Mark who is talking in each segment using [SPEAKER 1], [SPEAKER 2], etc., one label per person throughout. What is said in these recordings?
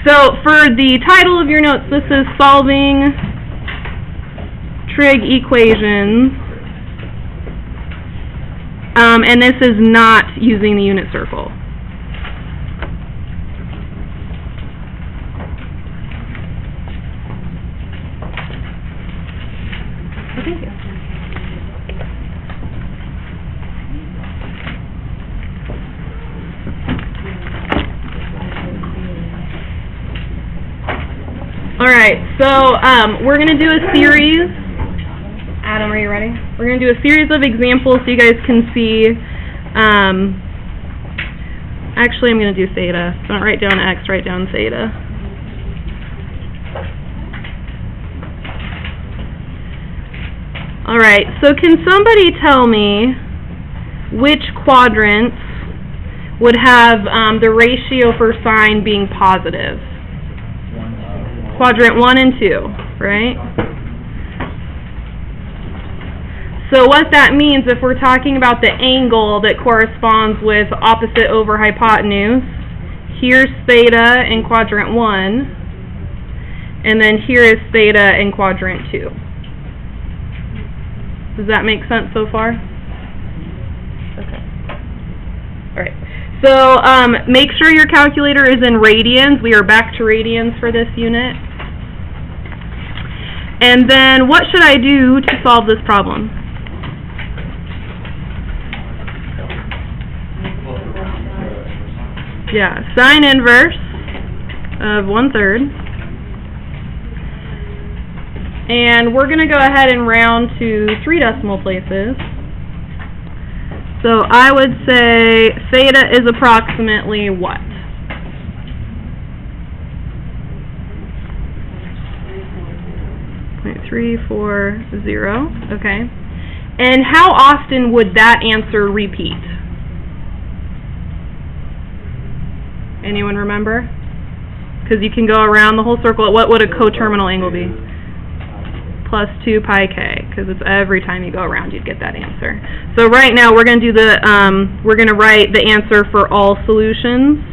[SPEAKER 1] So for the title of your notes, this is Solving Trig Equations, and this is not using the unit circle. Oh, thank you. Alright, so we're going to do a series. Adam, are you ready? We're going to do a series of examples so you guys can see. Actually, I'm going to do theta. Don't write down x, write down theta. Alright, so can somebody tell me which quadrants would have the ratio for sine being positive? Quadrant 1 and 2, right? So what that means, if we're talking about the angle that corresponds with opposite over hypotenuse, here's theta in quadrant 1, and then here is theta in quadrant 2. Does that make sense so far? Okay. Alright. So make sure your calculator is in radians. We are back to radians for this unit. And then what should I do to solve this problem? Yeah, sine inverse of 1/3. And we're going to go ahead and round to 3 decimal places. So I would say theta is approximately what? 0.340, okay. And how often would that answer repeat? Anyone remember? Because you can go around the whole circle. What would a coterminal angle be? Plus 2 pi k, because it's every time you go around you'd get that answer. So right now we're going to do we're going to write the answer for all solutions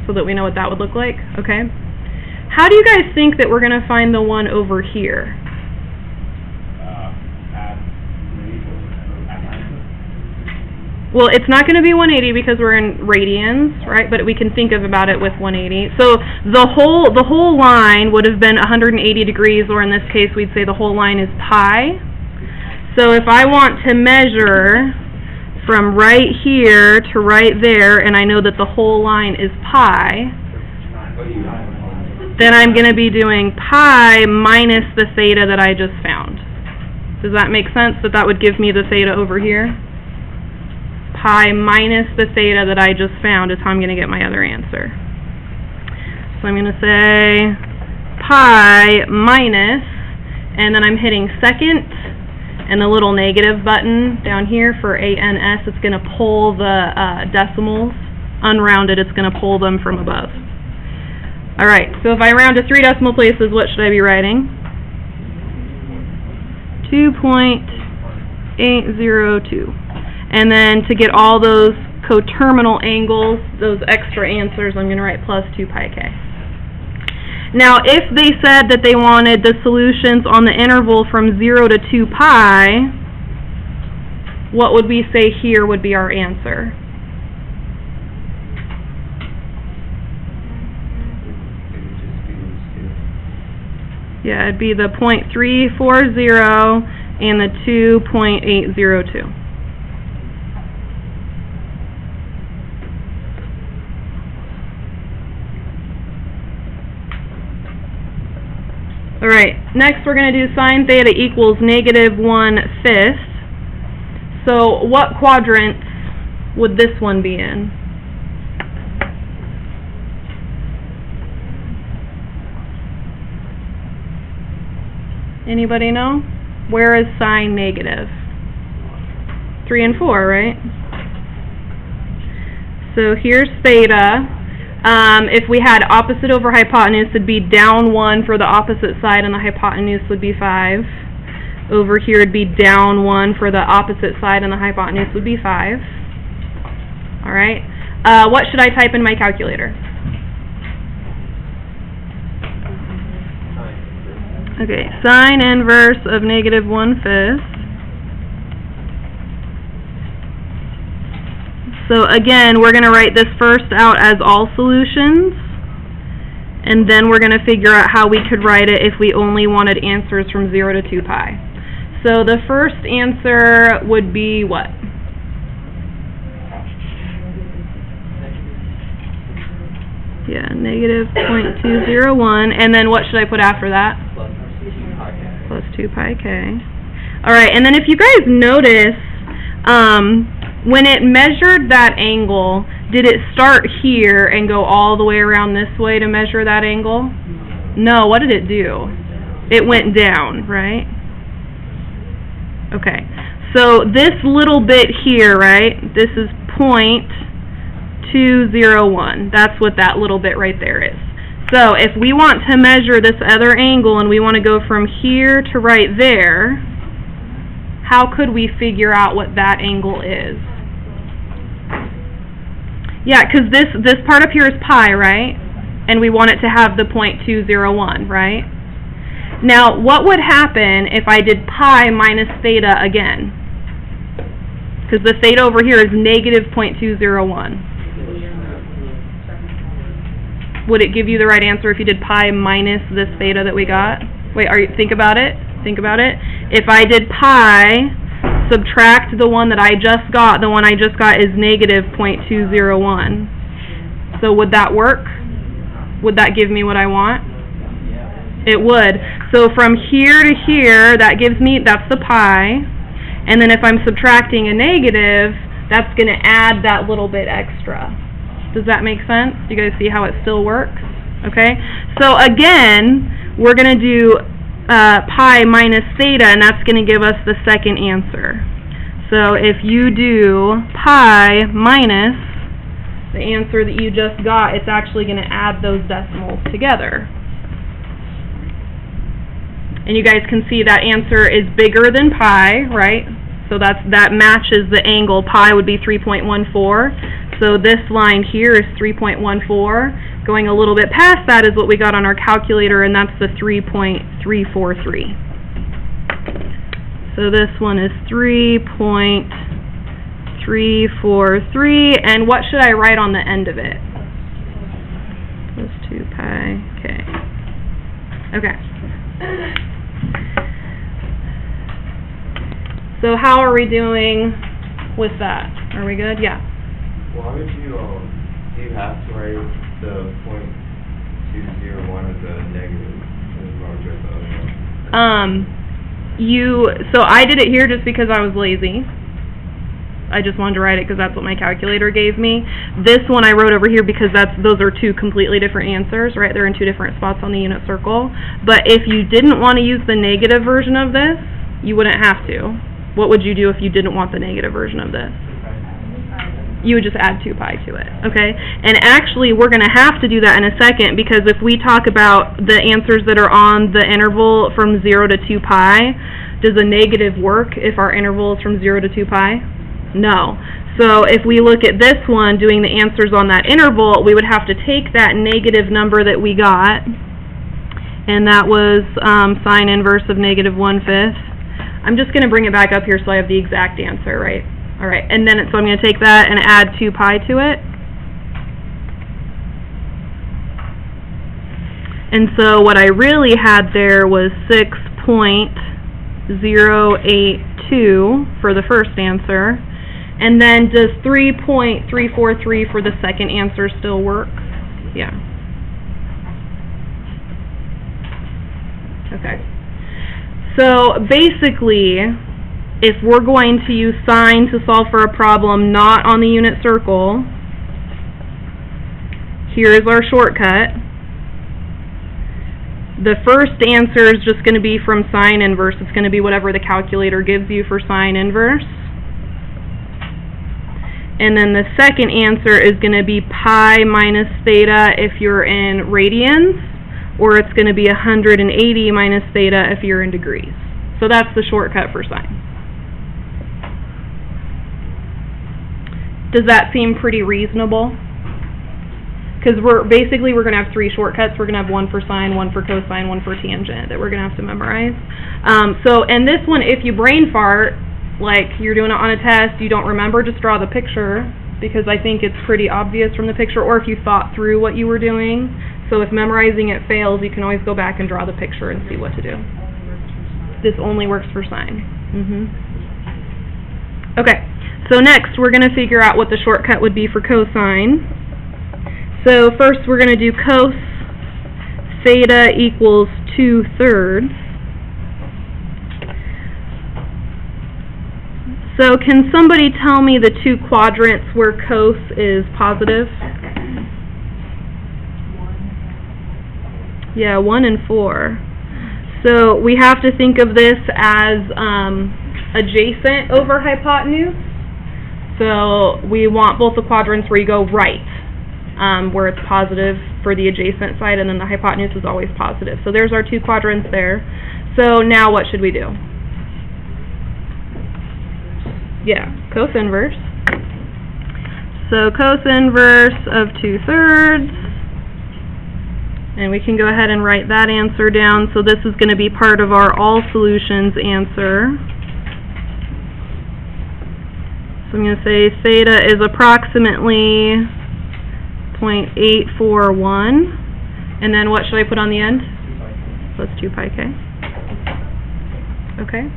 [SPEAKER 1] so that we know what that would look like, okay? How do you guys think that we're going to find the one over here? Well, it's not going to be 180 because we're in radians, right? But we can think about it with 180. So the whole line would have been 180 degrees, or in this case we'd say the whole line is pi. So if I want to measure from right here to right there, and I know that the whole line is pi, then I'm going to be doing pi minus the theta that I just found. Does that make sense? That would give me the theta over here? Pi minus the theta that I just found is how I'm going to get my other answer. So I'm going to say pi minus, and then I'm hitting second, and the little negative button down here for ANS, it's going to pull the decimals. Unrounded, it's going to pull them from above. Alright, so if I round to 3 decimal places, what should I be writing? 2.802. And then to get all those coterminal angles, those extra answers, I'm going to write plus 2 pi k. Now, if they said that they wanted the solutions on the interval from 0 to 2 pi, what would we say here would be our answer? Yeah, it'd be the 0.340 and the 2.802. Alright, next we're going to do sine theta equals -1/5. So what quadrant would this one be in? Anybody know? Where is sine negative? 3 and 4, right? So here's theta. If we had opposite over hypotenuse, it'd be down 1 for the opposite side, and the hypotenuse would be 5. Over here, it'd be down 1 for the opposite side, and the hypotenuse would be 5. All right. What should I type in my calculator? Okay, sine inverse of negative 1/5. So again, we're going to write this first out as all solutions, and then we're going to figure out how we could write it if we only wanted answers from 0 to 2 pi. So the first answer would be what? Yeah, negative 0.201, and then what should I put after that? Plus 2 pi k. Alright, and then if you guys notice, when it measured that angle, did it start here and go all the way around this way to measure that angle? No, what did it do? It went down, right? Okay, so this little bit here, right, this is 0.201. That's what that little bit right there is. So if we want to measure this other angle and we want to go from here to right there, how could we figure out what that angle is? Yeah, because this part up here is pi, right? And we want it to have the 0.201, right? Now, what would happen if I did pi minus theta again? Because the theta over here is negative 0.201. Would it give you the right answer if you did pi minus this theta that we got? Wait, think about it. Think about it. If I did pi, subtract the one that I just got, the one I just got is negative 0.201. So would that work? Would that give me what I want? It would. So from here to here, that gives me, that's the pi. And then if I'm subtracting a negative, that's going to add that little bit extra. Does that make sense? Do you guys see how it still works? Okay. So again, we're going to do pi minus theta, and that's going to give us the second answer. So if you do pi minus the answer that you just got, it's actually going to add those decimals together. And you guys can see that answer is bigger than pi, right? So that matches the angle. Pi would be 3.14. So this line here is 3.14. Going a little bit past that is what we got on our calculator, and that's the 3.343. So this one is 3.343, and what should I write on the end of it? Plus 2 pi k. Okay. So how are we doing with that? Are we good? Yeah.
[SPEAKER 2] Why would you, do you have to write the 0.201 as a negative?
[SPEAKER 1] So I did it here just because I was lazy. I just wanted to write it because that's what my calculator gave me. This one I wrote over here because those are two completely different answers, right? They're in two different spots on the unit circle. But if you didn't want to use the negative version of this, you wouldn't have to. What would you do if you didn't want the negative version of this? You would just add 2 pi to it, okay? And actually, we're going to have to do that in a second, because if we talk about the answers that are on the interval from 0 to 2 pi, does a negative work if our interval is from 0 to 2 pi? No. So if we look at this one, doing the answers on that interval, we would have to take that negative number that we got, and that was sine inverse of negative 1/5. I'm just going to bring it back up here so I have the exact answer, right? All right, and then so I'm going to take that and add 2 pi to it. And so what I really had there was 6.082 for the first answer. And then does 3.343 for the second answer still work? Yeah. Okay. So basically, if we're going to use sine to solve for a problem not on the unit circle, here is our shortcut. The first answer is just going to be from sine inverse. It's going to be whatever the calculator gives you for sine inverse. And then the second answer is going to be pi minus theta if you're in radians, or it's going to be 180 minus theta if you're in degrees. So that's the shortcut for sine. Does that seem pretty reasonable? Because we're going to have 3 shortcuts. We're going to have one for sine, one for cosine, one for tangent that we're going to have to memorize. And this one, if you brain fart, like you're doing it on a test, you don't remember, just draw the picture, because I think it's pretty obvious from the picture, or if you thought through what you were doing. So if memorizing it fails, you can always go back and draw the picture and see what to do. This only works for sine. Okay, so next we're going to figure out what the shortcut would be for cosine. So first we're going to do cos theta equals 2/3. So can somebody tell me the 2 quadrants where cos is positive? Yeah, 1 and 4. So we have to think of this as adjacent over hypotenuse. So we want both the quadrants where you go right, where it's positive for the adjacent side, and then the hypotenuse is always positive. So there's our 2 quadrants there. So now what should we do? Yeah, cos inverse. So cos inverse of 2/3. And we can go ahead and write that answer down. So this is going to be part of our all solutions answer. So I'm going to say theta is approximately 0.841. And then what should I put on the end? So that's 2 pi k. Okay.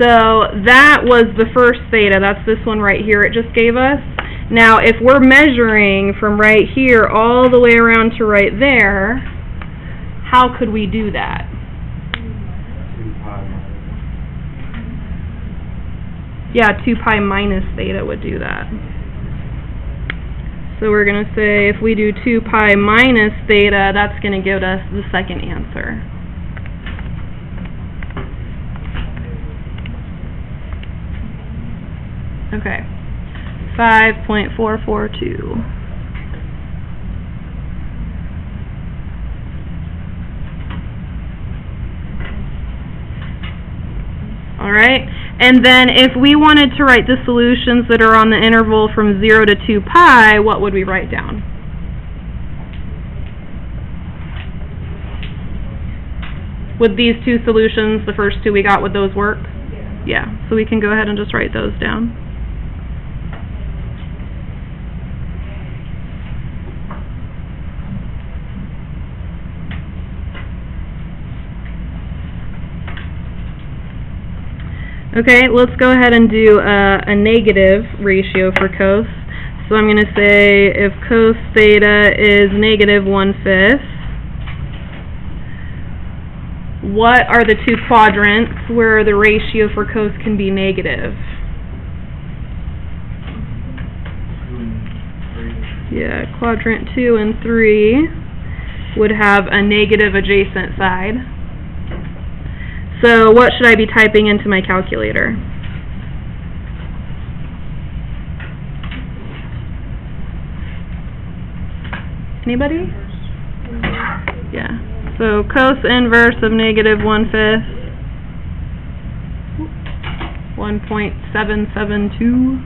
[SPEAKER 1] So that was the first theta. That's this one right here it just gave us. Now, if we're measuring from right here all the way around to right there, how could we do that? Yeah, 2 pi minus theta would do that. So we're going to say if we do 2 pi minus theta, that's going to give us the second answer. Okay. 5.442. All right, and then if we wanted to write the solutions that are on the interval from 0 to 2 pi, what would we write down? Would these 2 solutions, the first 2 we got, would those work? Yeah, so we can go ahead and just write those down. Okay, let's go ahead and do a negative ratio for cos. So I'm going to say if cos theta is negative 1/5, what are the 2 quadrants where the ratio for cos can be negative? Yeah, quadrant 2 and 3 would have a negative adjacent side. So what should I be typing into my calculator? Anybody? Yeah. So cos inverse of negative 1/5, 1.772.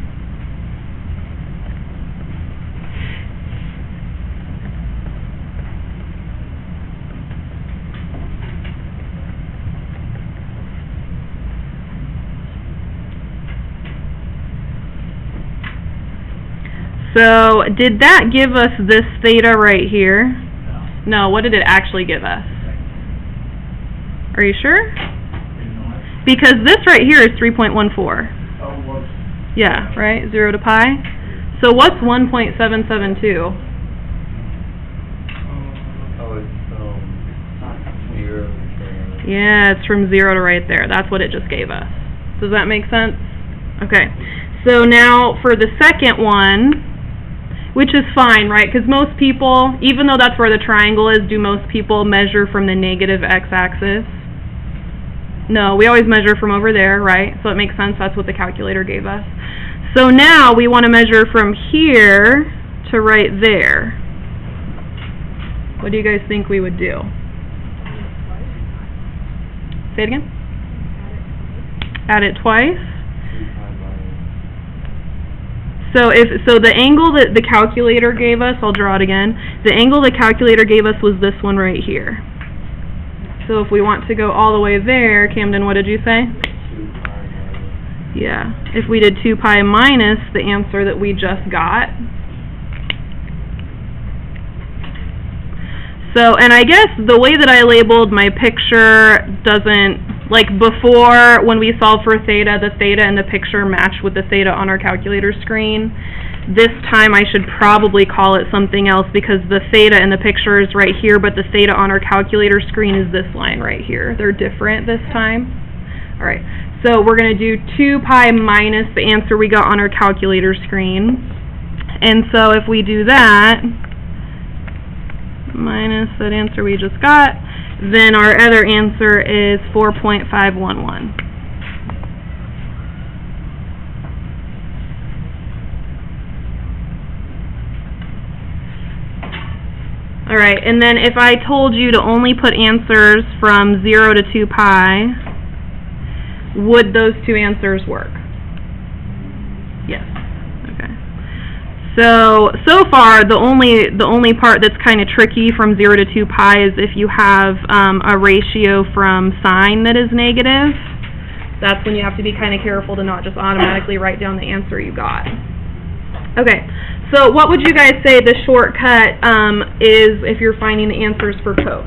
[SPEAKER 1] So, did that give us this theta right here? No, what did it actually give us? Are you sure? Because this right here is 3.14. Yeah, right? 0 to pi. So what's 1.772? Yeah, it's from 0 to right there. That's what it just gave us. Does that make sense? Okay. So now for the second one, which is fine, right? Because most people, even though that's where the triangle is, do most people measure from the negative x-axis? No, we always measure from over there, right? So it makes sense, that's what the calculator gave us. So now we want to measure from here to right there. What do you guys think we would do? Say it again? Add it twice. So the angle that the calculator gave us, I'll draw it again. The angle the calculator gave us was this one right here. So if we want to go all the way there, Camden, what did you say?
[SPEAKER 2] 2 pi minus.
[SPEAKER 1] Yeah. If we did 2 pi minus the answer that we just got. So, and I guess the way that I labeled my picture doesn't, like before when we solved for theta, the theta in the picture matched with the theta on our calculator screen. This time I should probably call it something else because the theta in the picture is right here, but the theta on our calculator screen is this line right here. They're different this time. Alright, so we're going to do 2 pi minus the answer we got on our calculator screen. And so if we do that, minus that answer we just got, then our other answer is 4.511. Alright, and then if I told you to only put answers from 0 to 2 pi, would those two answers work? Yes. Okay. So far, the only part that's kind of tricky from 0 to 2 pi is if you have a ratio from sine that is negative. That's when you have to be kind of careful to not just automatically write down the answer you got. Okay. So what would you guys say the shortcut is if you're finding the answers for cos?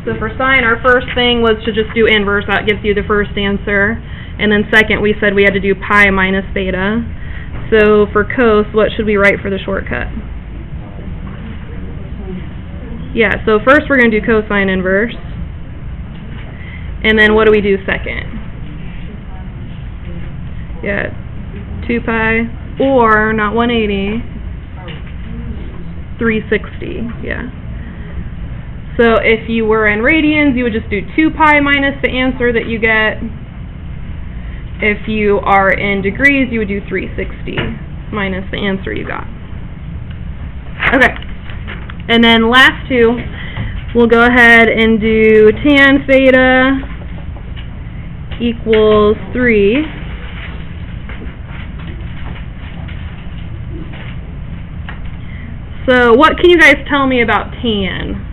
[SPEAKER 1] So for sine, our first thing was to just do inverse. That gives you the first answer. And then second, we said we had to do pi minus theta. So for cos, what should we write for the shortcut? Yeah, so first we're going to do cosine inverse. And then what do we do second? Yeah, 2 pi, or not 180, 360, yeah. So if you were in radians, you would just do 2 pi minus the answer that you get. If you are in degrees, you would do 360 minus the answer you got. Okay. And then last two, we'll go ahead and do tan theta equals 3. So what can you guys tell me about tan?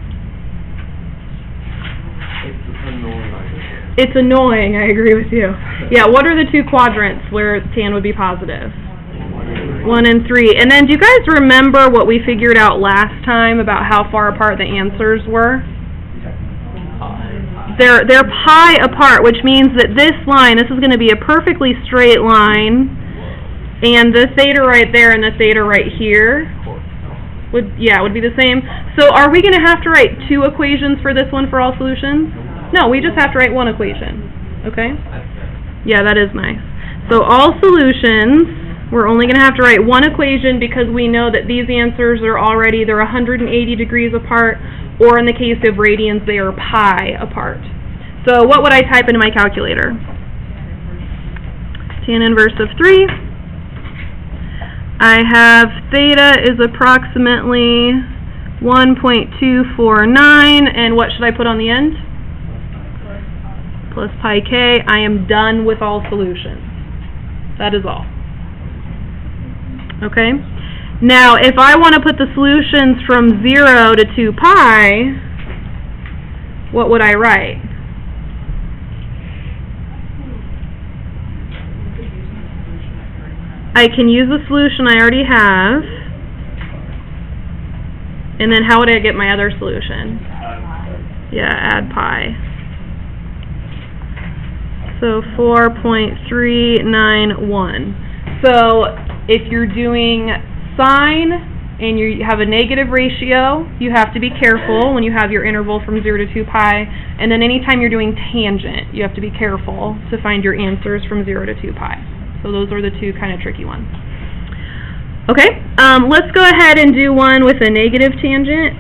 [SPEAKER 1] It's annoying, I agree with you. Yeah, what are the two quadrants where tan would be positive? 1 and 3. And then do you guys remember what we figured out last time about how far apart the answers were? They're pi apart, which means that this line, this is going to be a perfectly straight line, and the theta right there and the theta right here would be the same. So are we going to have to write two equations for this one for all solutions? No, we just have to write one equation. Okay? Yeah, that is nice. So all solutions, we're only going to have to write one equation because we know that these answers are already, they're 180 degrees apart, or in the case of radians, they are pi apart. So what would I type into my calculator? Tan inverse of 3. I have theta is approximately 1.249, and what should I put on the end? Plus pi k. I am done with all solutions. That is all. Okay? Now, if I want to put the solutions from 0 to 2 pi, what would I write? I can use the solution I already have. And then how would I get my other solution? Yeah, add pi. So 4.391. So if you're doing sine and you have a negative ratio, you have to be careful when you have your interval from 0 to 2 pi. And then anytime you're doing tangent, you have to be careful to find your answers from 0 to 2 pi. So those are the two kind of tricky ones. Okay, let's go ahead and do one with a negative tangent.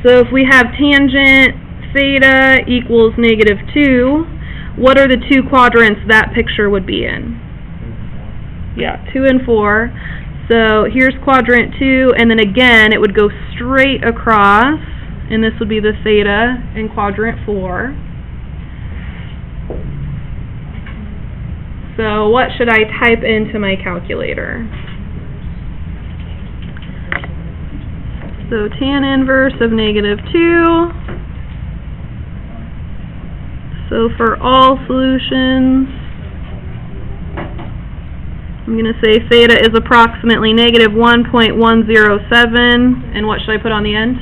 [SPEAKER 1] So if we have tangent theta equals negative 2, what are the two quadrants that picture would be in? Yeah, 2 and 4. So here's quadrant 2, and then again it would go straight across, and this would be the theta in quadrant 4. So what should I type into my calculator? So tan inverse of -2. So for all solutions, I'm going to say theta is approximately -1.107, and what should I put on the end?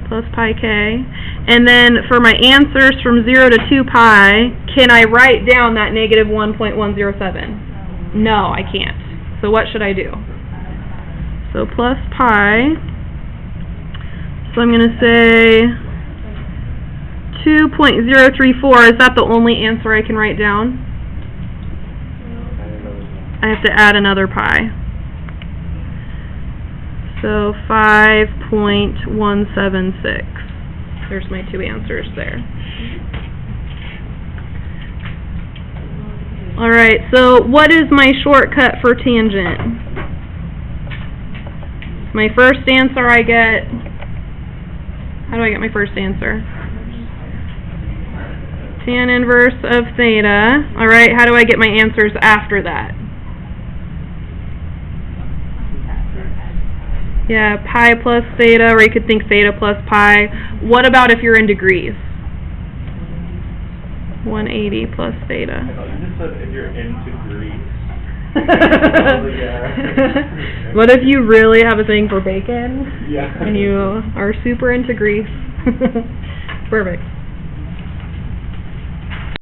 [SPEAKER 1] Plus pi k. And then for my answers from 0 to 2 pi, can I write down that -1.107? No, I can't. So what should I do? So plus pi, so I'm going to say 2.034, is that the only answer I can write down? I have to add another pi. So 5.176. There's my two answers there. Alright, so what is my shortcut for tangent? My first answer I get... How do I get my first answer? Tan inverse of theta. Alright, how do I get my answers after that? Yeah, pi plus theta, or you could think theta plus pi. What about if you're in degrees? 180 plus theta.
[SPEAKER 3] You just said if you're in degrees.
[SPEAKER 1] What if you really have a thing for bacon?
[SPEAKER 3] Yeah.
[SPEAKER 1] And you are super into grease? Perfect.